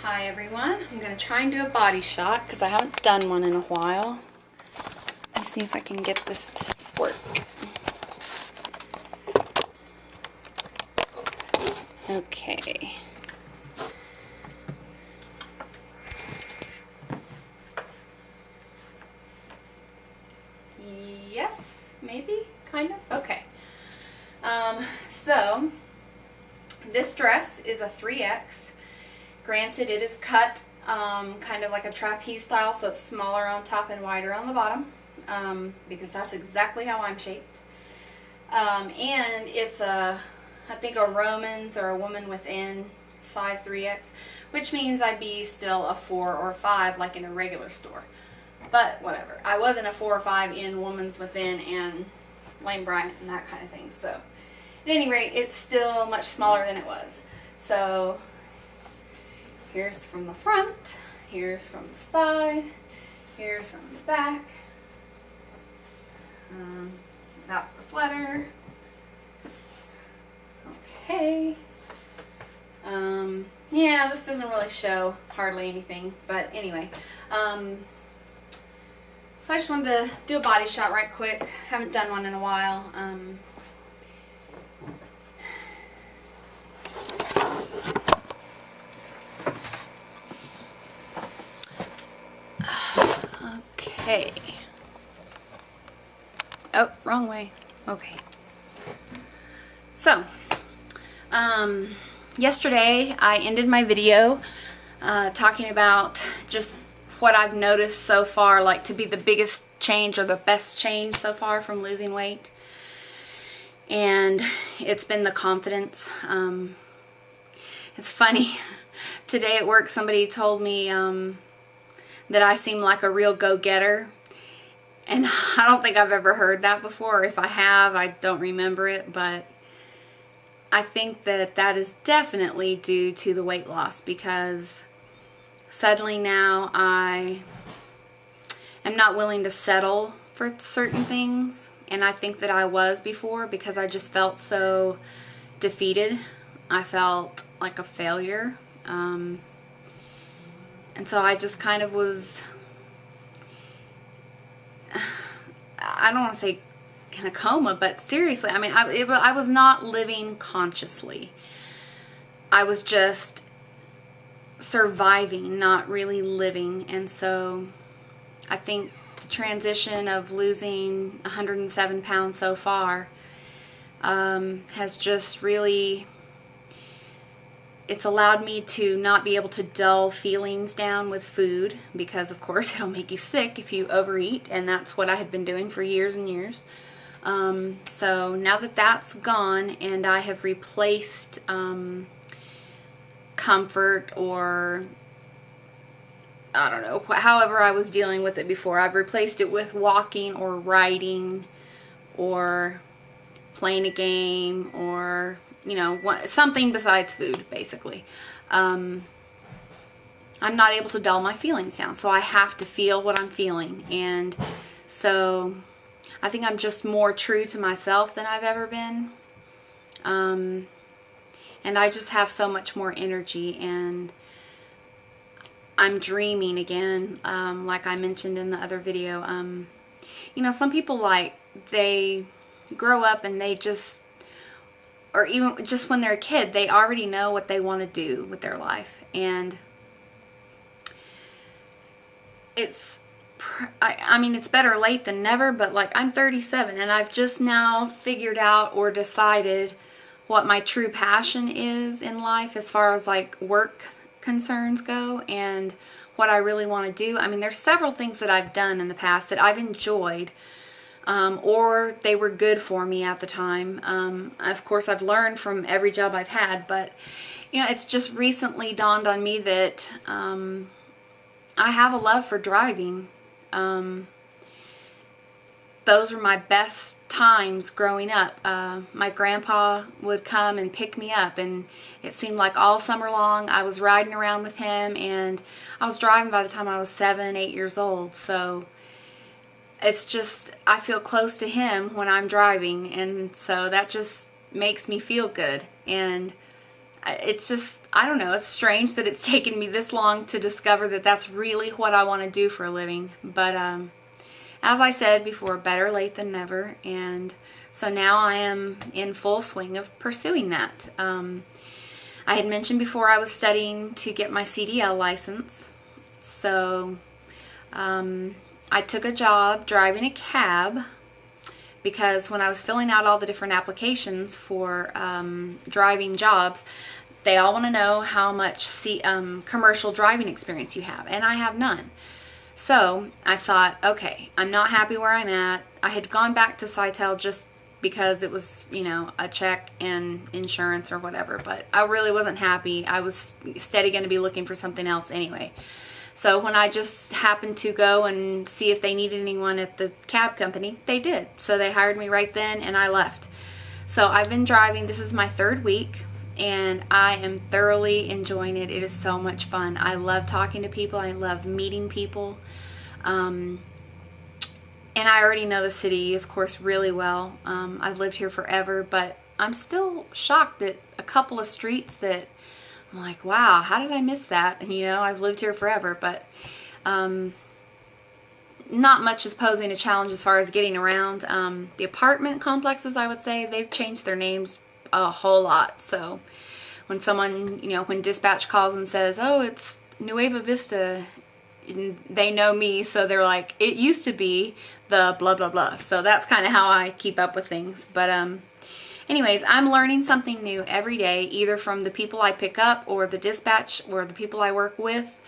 Hi everyone, I'm going to try and do a body shot because I haven't done one in a while. Let's see if I can get this to work. Okay. Yes, maybe, kind of. Okay. So this dress is a 3X. Granted, it is cut kind of like a trapeze style, so it's smaller on top and wider on the bottom, because that's exactly how I'm shaped. And it's I think a Romans or a woman within size 3X, which means I'd be still a 4 or 5 like in a regular store. But whatever. I wasn't a 4 or 5 in Woman's Within and Lane Bryant and that kind of thing. So at any rate, it's still much smaller than it was. So here's from the front, here's from the side, here's from the back. Got the sweater. Okay. Yeah, this doesn't really show hardly anything, but anyway. So I just wanted to do a body shot right quick. Haven't done one in a while. Okay. Oh, wrong way. Okay. So, yesterday I ended my video talking about just what I've noticed so far, like to be the biggest change or the best change so far from losing weight. And it's been the confidence. It's funny. Today at work somebody told me that I seem like a real go-getter. And I don't think I've ever heard that before. If I have, I don't remember it. But I think that that is definitely due to the weight loss, because suddenly now I am not willing to settle for certain things. And I think that I was before, because I just felt so defeated. I felt like a failure. And so I just kind of was, I don't want to say in a coma, but seriously, I mean, I was not living consciously. I was just surviving, not really living. And so I think the transition of losing 107 pounds so far has just really, it's allowed me to not be able to dull feelings down with food, because of course it'll make you sick if you overeat, and that's what I had been doing for years and years. So now that that's gone and I have replaced comfort, or I don't know, however I was dealing with it before, I've replaced it with walking or writing or playing a game, or you know, something besides food, basically. I'm not able to dull my feelings down, so I have to feel what I'm feeling. And so I think I'm just more true to myself than I've ever been. And I just have so much more energy, and I'm dreaming again, like I mentioned in the other video. You know, some people, like, they grow up and they just, or even just when they're a kid, they already know what they want to do with their life. And it's, I mean, it's better late than never, but like, I'm 37 and I've just now figured out or decided what my true passion is in life as far as like work concerns go, and what I really want to do. I mean, there's several things that I've done in the past that I've enjoyed, or they were good for me at the time. Of course, I've learned from every job I've had, but you know, it's just recently dawned on me that I have a love for driving. Those were my best times growing up. My grandpa would come and pick me up, and it seemed like all summer long I was riding around with him, and I was driving by the time I was 7, 8 years old. So it's just, I feel close to him when I'm driving, and so that just makes me feel good. And it's just, I don't know, it's strange that it's taken me this long to discover that that's really what I want to do for a living. But as I said before, better late than never, and so now I am in full swing of pursuing that. I had mentioned before I was studying to get my CDL license, so I took a job driving a cab because when I was filling out all the different applications for driving jobs, they all want to know how much commercial driving experience you have, and I have none. So I thought, okay, I'm not happy where I'm at. I had gone back to Sitel just because it was, you know, a check and insurance or whatever, but I really wasn't happy. I was steady going to be looking for something else anyway. So when I just happened to go and see if they needed anyone at the cab company, they did. So they hired me right then and I left. So I've been driving, this is my 3rd week, and I am thoroughly enjoying it. It is so much fun. I love talking to people. I love meeting people. And I already know the city, of course, really well. I've lived here forever, but I'm still shocked at a couple of streets that I'm like, wow, how did I miss that? And, you know, I've lived here forever, but not much is posing a challenge as far as getting around. The apartment complexes, I would say, they've changed their names a whole lot. So when someone, you know, when dispatch calls and says, oh, it's Nueva Vista, they know me, so they're like, it used to be the blah blah blah. So that's kind of how I keep up with things. But anyways, I'm learning something new every day, either from the people I pick up or the dispatch or the people I work with,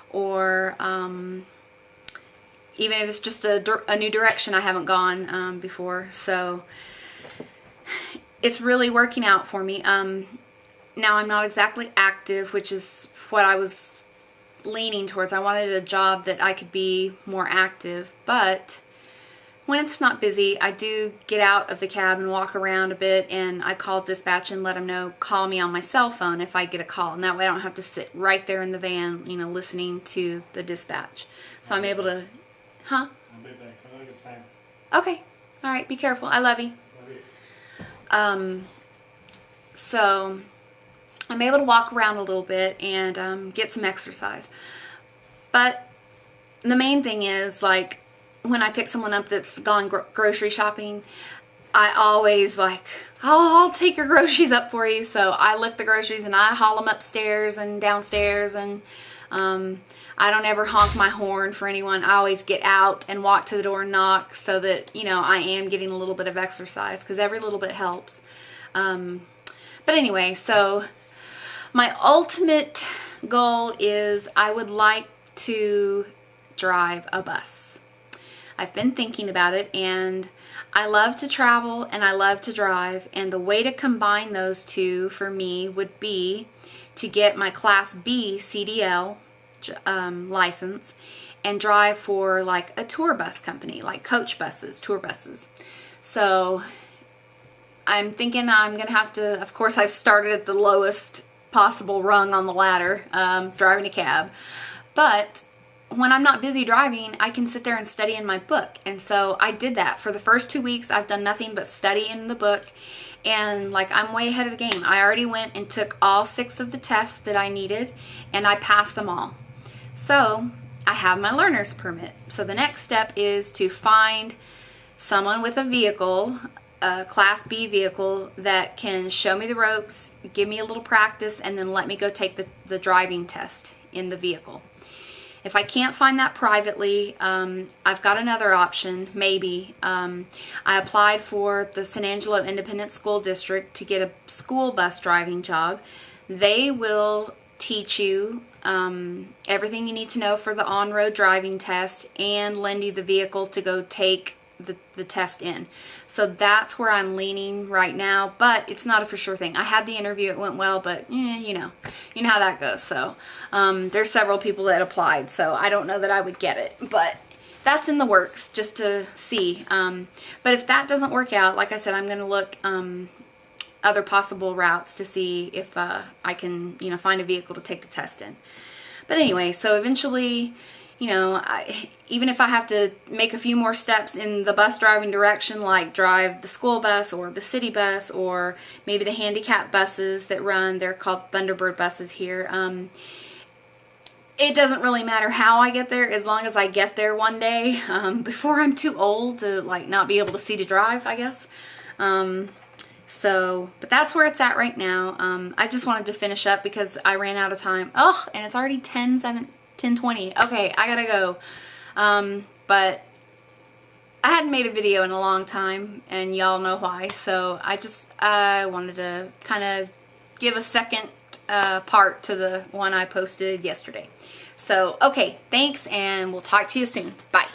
or even if it's just a new direction I haven't gone before. So it's really working out for me. Now I'm not exactly active, which is what I was leaning towards. I wanted a job that I could be more active, but when it's not busy, I do get out of the cab and walk around a bit, and I call dispatch and let them know, call me on my cell phone if I get a call, and that way I don't have to sit right there in the van, you know, listening to the dispatch. So I'm able to, huh? I'll be back. I'll do the same. Okay. All right. Be careful. I love you. Love you. So I'm able to walk around a little bit and get some exercise. But the main thing is, like, when I pick someone up that's gone grocery shopping, I always like, oh, I'll take your groceries up for you. So I lift the groceries and I haul them upstairs and downstairs, and I don't ever honk my horn for anyone. I always get out and walk to the door and knock so that, you know, I am getting a little bit of exercise, because every little bit helps. But anyway, so my ultimate goal is I would like to drive a bus. I've been thinking about it, and I love to travel and I love to drive, and the way to combine those two for me would be to get my Class B CDL license and drive for like a tour bus company, like coach buses, tour buses. So I'm thinking I'm gonna have to, of course I've started at the lowest possible rung on the ladder, driving a cab, but when I'm not busy driving, I can sit there and study in my book. And so I did that for the first 2 weeks. I've done nothing but study in the book, and like, I'm way ahead of the game. I already went and took all 6 of the tests that I needed, and I passed them all. So I have my learner's permit. So the next step is to find someone with a vehicle, a Class B vehicle, that can show me the ropes, give me a little practice, and then let me go take the driving test in the vehicle. If I can't find that privately, I've got another option, maybe. I applied for the San Angelo Independent School District to get a school bus driving job. They will teach you everything you need to know for the on-road driving test and lend you the vehicle to go take the test in. So that's where I'm leaning right now, but it's not a for sure thing. I had the interview, it went well, but you know how that goes. So there's several people that applied, so I don't know that I would get it, but that's in the works just to see. But if that doesn't work out, like I said, I'm going to look other possible routes to see if I can find a vehicle to take the test in. But anyway, so eventually, you know, even if I have to make a few more steps in the bus driving direction, like drive the school bus or the city bus or maybe the handicap buses that run, they're called Thunderbird buses here. It doesn't really matter how I get there as long as I get there one day before I'm too old to like not be able to see to drive, I guess. But that's where it's at right now. I just wanted to finish up because I ran out of time. Oh, and it's already 10:20. Okay, I gotta go. But I hadn't made a video in a long time, and y'all know why. So I wanted to kind of give a second part to the one I posted yesterday. So, okay, thanks, and we'll talk to you soon. Bye.